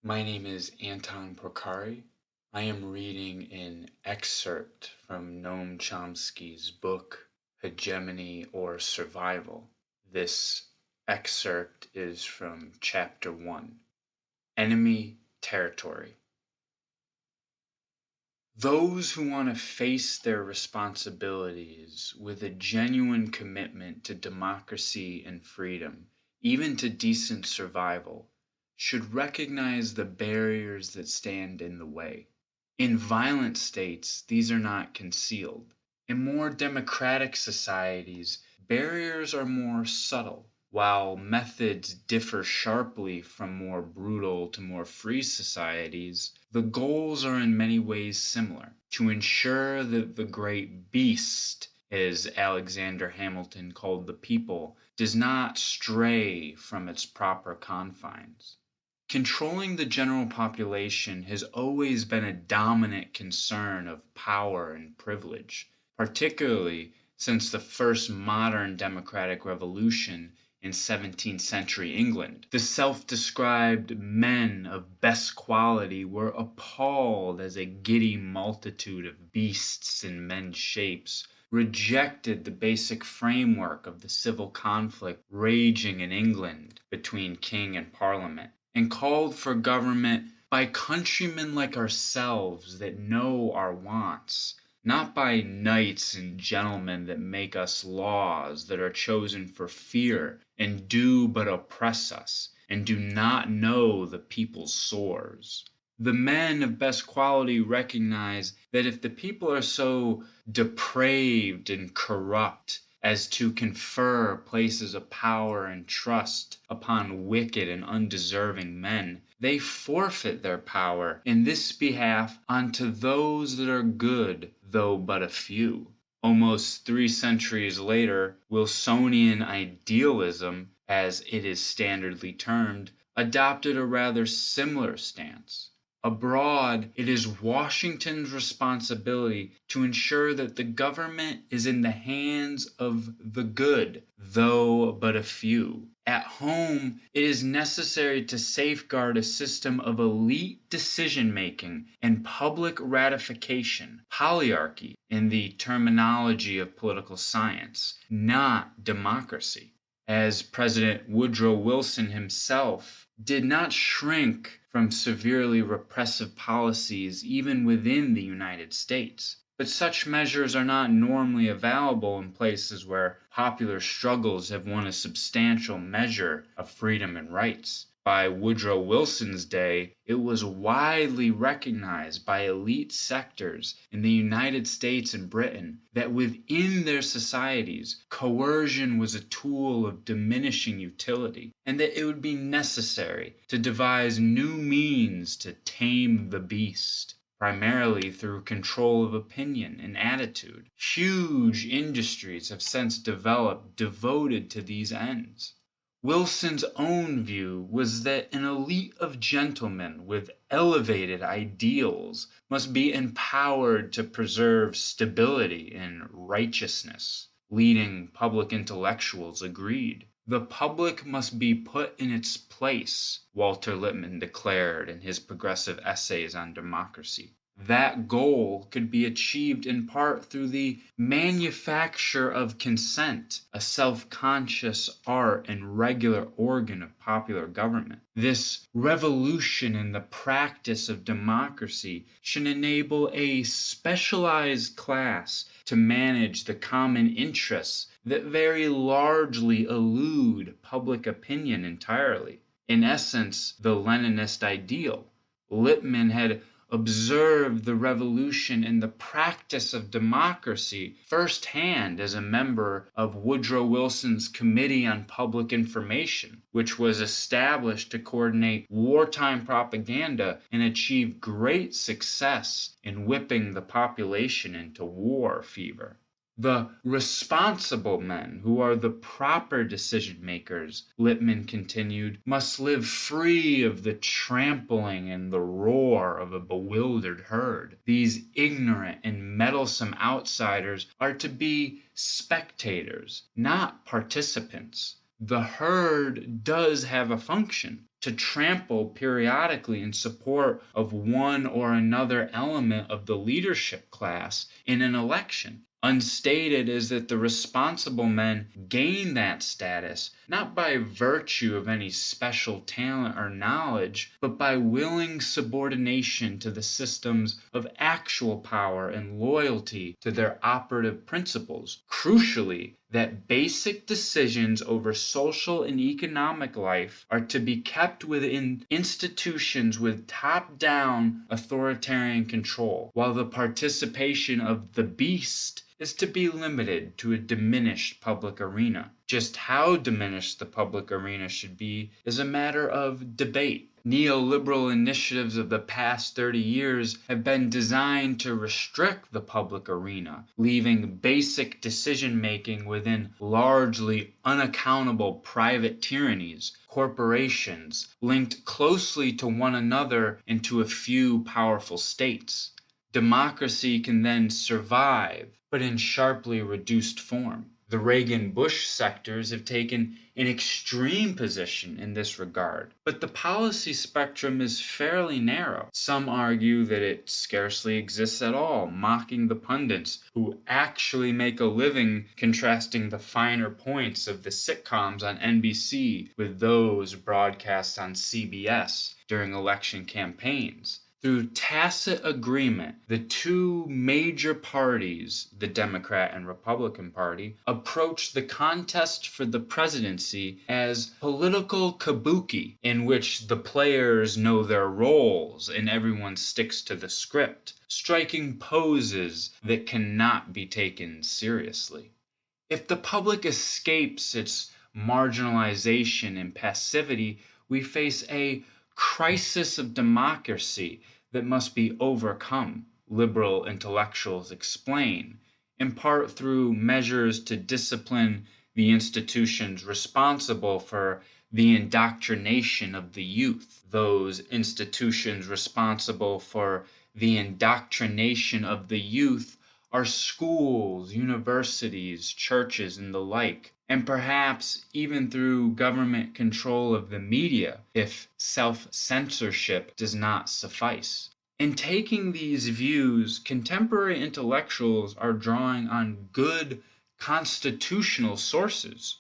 My name is Anton Procari. I am reading an excerpt from Noam Chomsky's book, Hegemony or Survival. This excerpt is from Chapter 1, Enemy Territory. Those who want to face their responsibilities with a genuine commitment to democracy and freedom, even to decent survival, should recognize the barriers that stand in the way. In violent states, these are not concealed. In more democratic societies, barriers are more subtle. While methods differ sharply from more brutal to more free societies, the goals are in many ways similar: to ensure that the great beast, as Alexander Hamilton called the people, does not stray from its proper confines. Controlling the general population has always been a dominant concern of power and privilege, particularly since the first modern democratic revolution in 17th century England. The self-described men of best quality were appalled as a giddy multitude of beasts in men's shapes rejected the basic framework of the civil conflict raging in England between king and parliament, and called for government by countrymen like ourselves that know our wants, not by knights and gentlemen that make us laws that are chosen for fear and do but oppress us, and do not know the people's sores. The men of best quality recognize that if the people are so depraved and corrupt as to confer places of power and trust upon wicked and undeserving men, they forfeit their power in this behalf unto those that are good, though but a few. Almost 3 centuries later, Wilsonian idealism, as it is standardly termed, adopted a rather similar stance. Abroad, it is Washington's responsibility to ensure that the government is in the hands of the good, though but a few. At home, it is necessary to safeguard a system of elite decision-making and public ratification, polyarchy in the terminology of political science, not democracy. As President Woodrow Wilson himself did not shrink from severely repressive policies even within the United States. But such measures are not normally available in places where popular struggles have won a substantial measure of freedom and rights. By Woodrow Wilson's day, it was widely recognized by elite sectors in the United States and Britain that within their societies, coercion was a tool of diminishing utility, and that it would be necessary to devise new means to tame the beast, primarily through control of opinion and attitude. Huge industries have since developed devoted to these ends. Wilson's own view was that an elite of gentlemen with elevated ideals must be empowered to preserve stability and righteousness. Leading public intellectuals agreed. The public must be put in its place, Walter Lippmann declared in his progressive essays on democracy. That goal could be achieved in part through the manufacture of consent, a self-conscious art and regular organ of popular government. This revolution in the practice of democracy should enable a specialized class to manage the common interests that very largely elude public opinion entirely. In essence, the Leninist ideal. Lippmann had observed the revolution in the practice of democracy firsthand as a member of Woodrow Wilson's Committee on Public Information, which was established to coordinate wartime propaganda and achieve great success in whipping the population into war fever. The responsible men, who are the proper decision makers, Lippmann continued, must live free of the trampling and the roar of a bewildered herd. These ignorant and meddlesome outsiders are to be spectators, not participants. The herd does have a function. to trample periodically in support of one or another element of the leadership class in an election. Unstated is that the responsible men gain that status not by virtue of any special talent or knowledge, but by willing subordination to the systems of actual power and loyalty to their operative principles. Crucially, that basic decisions over social and economic life are to be kept within institutions with top-down authoritarian control, while the participation of the beast is to be limited to a diminished public arena. Just how diminished the public arena should be is a matter of debate. Neoliberal initiatives of the past 30 years have been designed to restrict the public arena, leaving basic decision-making within largely unaccountable private tyrannies, corporations, linked closely to one another into a few powerful states. Democracy can then survive, but in sharply reduced form. The Reagan-Bush sectors have taken an extreme position in this regard, but the policy spectrum is fairly narrow. Some argue that it scarcely exists at all, mocking the pundits who actually make a living contrasting the finer points of the sitcoms on NBC with those broadcast on CBS during election campaigns. Through tacit agreement, the two major parties, the Democrat and Republican Party, approach the contest for the presidency as political kabuki, in which the players know their roles and everyone sticks to the script, striking poses that cannot be taken seriously. If the public escapes its marginalization and passivity, we face a crisis of democracy that must be overcome, liberal intellectuals explain, in part through measures to discipline the institutions responsible for the indoctrination of the youth. Those institutions responsible for the indoctrination of the youth are schools, universities, churches, and the like, and perhaps even through government control of the media if self-censorship does not suffice. In taking these views, contemporary intellectuals are drawing on good constitutional sources.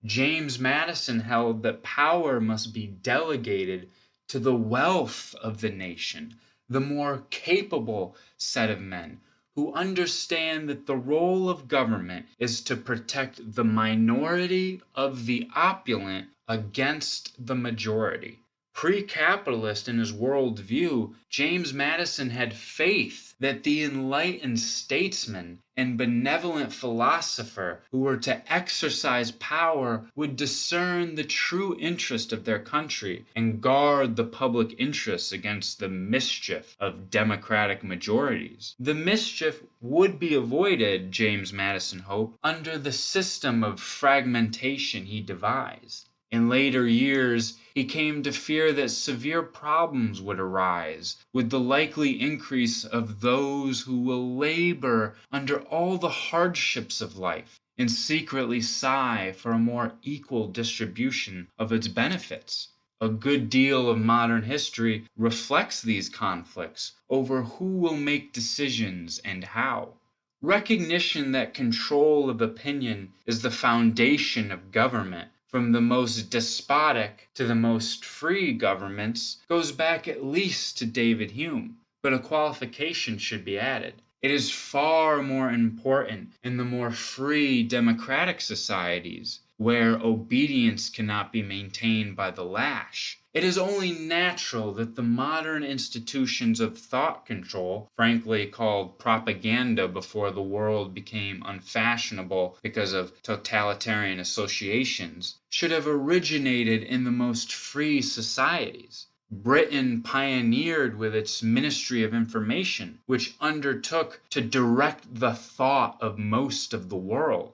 James Madison held that power must be delegated to the wealth of the nation, the more capable set of men, who understand that the role of government is to protect the minority of the opulent against the majority. Pre-capitalist in his worldview, James Madison had faith that the enlightened statesman and benevolent philosopher who were to exercise power would discern the true interest of their country and guard the public interests against the mischief of democratic majorities. The mischief would be avoided, James Madison hoped, under the system of fragmentation he devised. In later years, he came to fear that severe problems would arise, with the likely increase of those who will labor under all the hardships of life and secretly sigh for a more equal distribution of its benefits. A good deal of modern history reflects these conflicts over who will make decisions and how. Recognition that control of opinion is the foundation of government, from the most despotic to the most free governments, goes back at least to David Hume, but a qualification should be added. It is far more important in the more free democratic societies, where obedience cannot be maintained by the lash. It is only natural that the modern institutions of thought control, frankly called propaganda before the world became unfashionable because of totalitarian associations, should have originated in the most free societies. Britain pioneered with its Ministry of Information, which undertook to direct the thought of most of the world.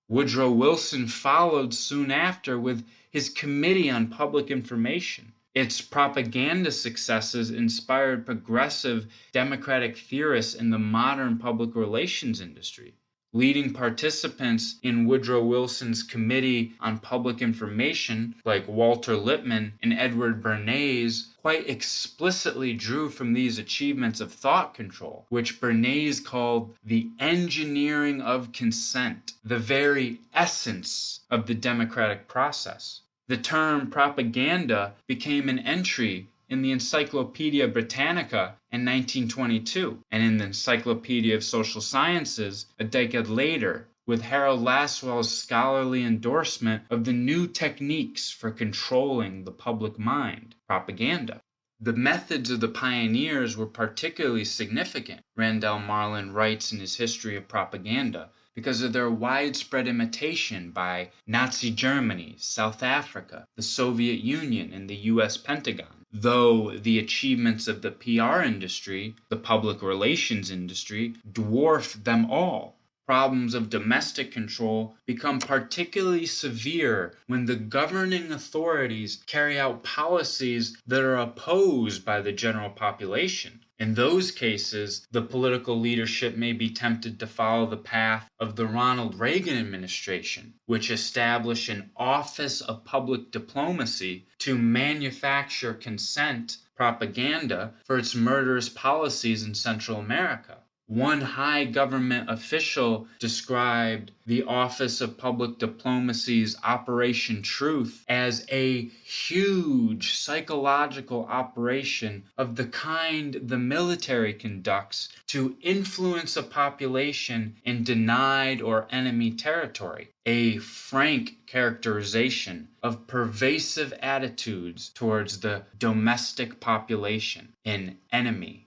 Woodrow Wilson followed soon after with his Committee on Public Information. Its propaganda successes inspired progressive democratic theorists in the modern public relations industry. Leading participants in Woodrow Wilson's Committee on Public Information, like Walter Lippmann and Edward Bernays, quite explicitly drew from these achievements of thought control, which Bernays called the engineering of consent, the very essence of the democratic process. The term propaganda became an entry in the Encyclopedia Britannica in 1922, and in the Encyclopedia of Social Sciences a decade later, with Harold Lasswell's scholarly endorsement of the new techniques for controlling the public mind, propaganda. The methods of the pioneers were particularly significant, Randall Marlin writes in his History of Propaganda, because of their widespread imitation by Nazi Germany, South Africa, the Soviet Union, and the U.S. Pentagon. Though the achievements of the PR industry, the public relations industry, dwarf them all. Problems of domestic control become particularly severe when the governing authorities carry out policies that are opposed by the general population. In those cases, the political leadership may be tempted to follow the path of the Ronald Reagan administration, which established an Office of Public Diplomacy to manufacture consent propaganda for its murderous policies in Central America. One high government official described the Office of Public Diplomacy's Operation Truth as a huge psychological operation of the kind the military conducts to influence a population in denied or enemy territory, a frank characterization of pervasive attitudes towards the domestic population, an enemy.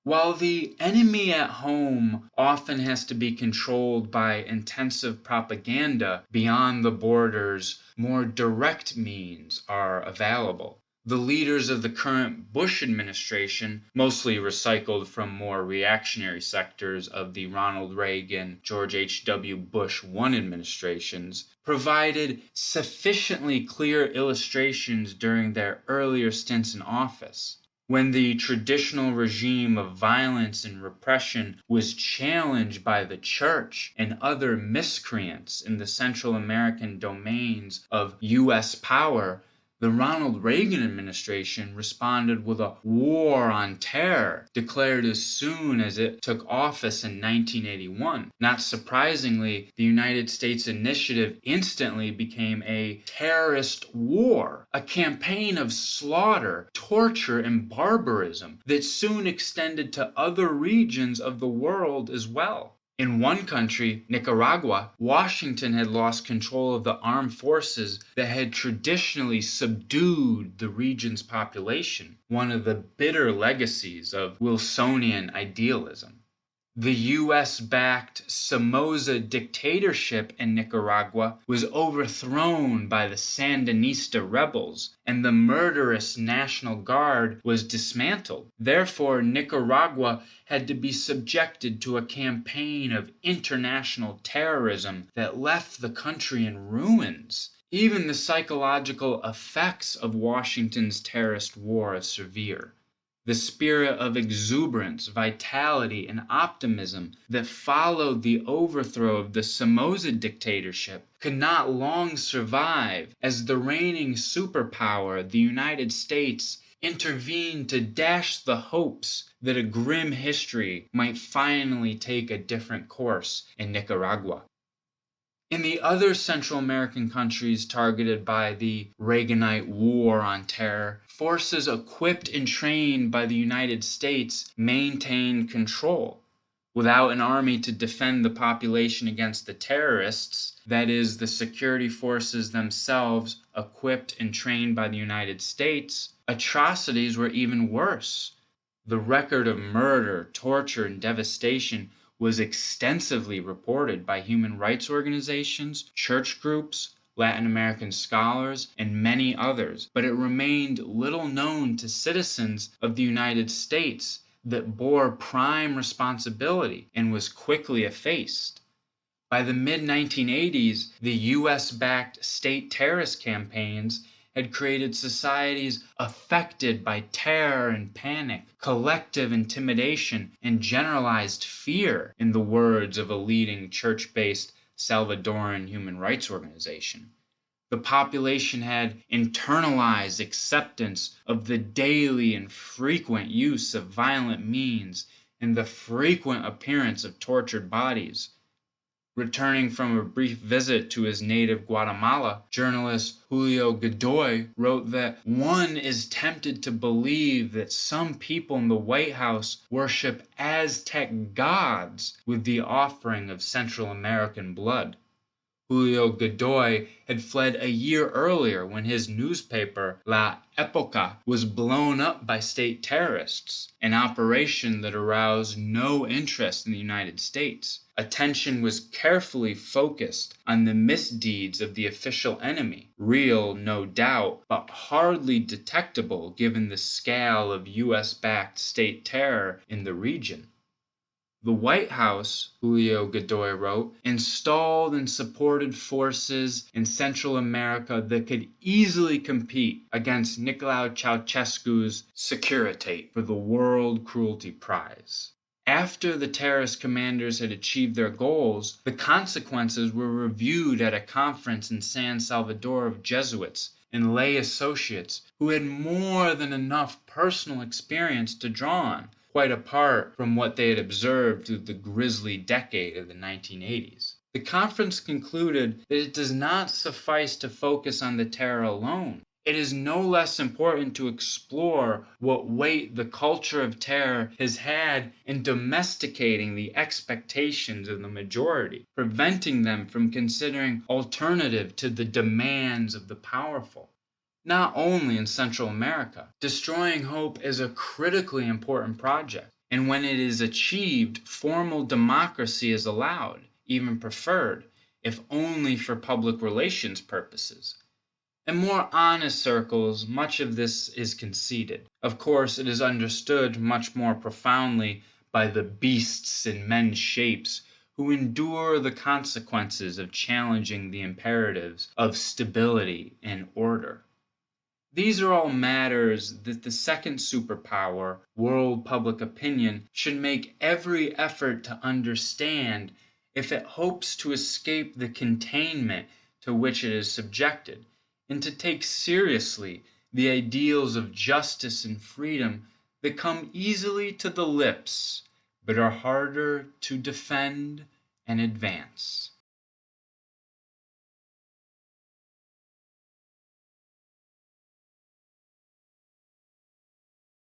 While the enemy at home often has to be controlled by intensive propaganda beyond the borders, more direct means are available. The leaders of the current Bush administration, mostly recycled from more reactionary sectors of the Ronald Reagan, George H.W. Bush I administrations, provided sufficiently clear illustrations during their earlier stints in office. When the traditional regime of violence and repression was challenged by the church and other miscreants in the Central American domains of U.S. power, the Ronald Reagan administration responded with a war on terror declared as soon as it took office in 1981. Not surprisingly, the United States initiative instantly became a terrorist war, a campaign of slaughter, torture, and barbarism that soon extended to other regions of the world as well. In one country, Nicaragua, Washington had lost control of the armed forces that had traditionally subdued the region's population, one of the bitter legacies of Wilsonian idealism. The U.S.-backed Somoza dictatorship in Nicaragua was overthrown by the Sandinista rebels, and the murderous National Guard was dismantled. Therefore, Nicaragua had to be subjected to a campaign of international terrorism that left the country in ruins. Even the psychological effects of Washington's terrorist war are severe. The spirit of exuberance, vitality, and optimism that followed the overthrow of the Somoza dictatorship could not long survive as the reigning superpower, the United States, intervened to dash the hopes that a grim history might finally take a different course in Nicaragua. In the other Central American countries targeted by the Reaganite War on Terror, forces equipped and trained by the United States maintained control. Without an army to defend the population against the terrorists, that is, the security forces themselves equipped and trained by the United States, atrocities were even worse. The record of murder, torture, and devastation was extensively reported by human rights organizations, church groups, Latin American scholars, and many others, but it remained little known to citizens of the United States that bore prime responsibility and was quickly effaced. By the mid-1980s, the U.S.-backed state terrorist campaigns had created societies affected by terror and panic, collective intimidation, and generalized fear, in the words of a leading church-based Salvadoran human rights organization. The population had internalized acceptance of the daily and frequent use of violent means and the frequent appearance of tortured bodies. Returning from a brief visit to his native Guatemala, journalist Julio Godoy wrote that one is tempted to believe that some people in the White House worship Aztec gods with the offering of Central American blood. Julio Godoy had fled a year earlier when his newspaper, La Época, was blown up by state terrorists, an operation that aroused no interest in the United States. Attention was carefully focused on the misdeeds of the official enemy, real, no doubt, but hardly detectable given the scale of U.S.-backed state terror in the region. The White House, Julio Godoy wrote, installed and supported forces in Central America that could easily compete against Nicolae Ceausescu's Securitate for the World Cruelty Prize. After the terrorist commanders had achieved their goals, the consequences were reviewed at a conference in San Salvador of Jesuits and lay associates who had more than enough personal experience to draw on, quite apart from what they had observed through the grisly decade of the 1980s. The conference concluded that it does not suffice to focus on the terror alone. It is no less important to explore what weight the culture of terror has had in domesticating the expectations of the majority, preventing them from considering alternative to the demands of the powerful. Not only in Central America, destroying hope is a critically important project, and when it is achieved, formal democracy is allowed, even preferred, if only for public relations purposes. In more honest circles, much of this is conceded. Of course, it is understood much more profoundly by the beasts in men's shapes who endure the consequences of challenging the imperatives of stability and order. These are all matters that the second superpower, world public opinion, should make every effort to understand if it hopes to escape the containment to which it is subjected, and to take seriously the ideals of justice and freedom that come easily to the lips, but are harder to defend and advance.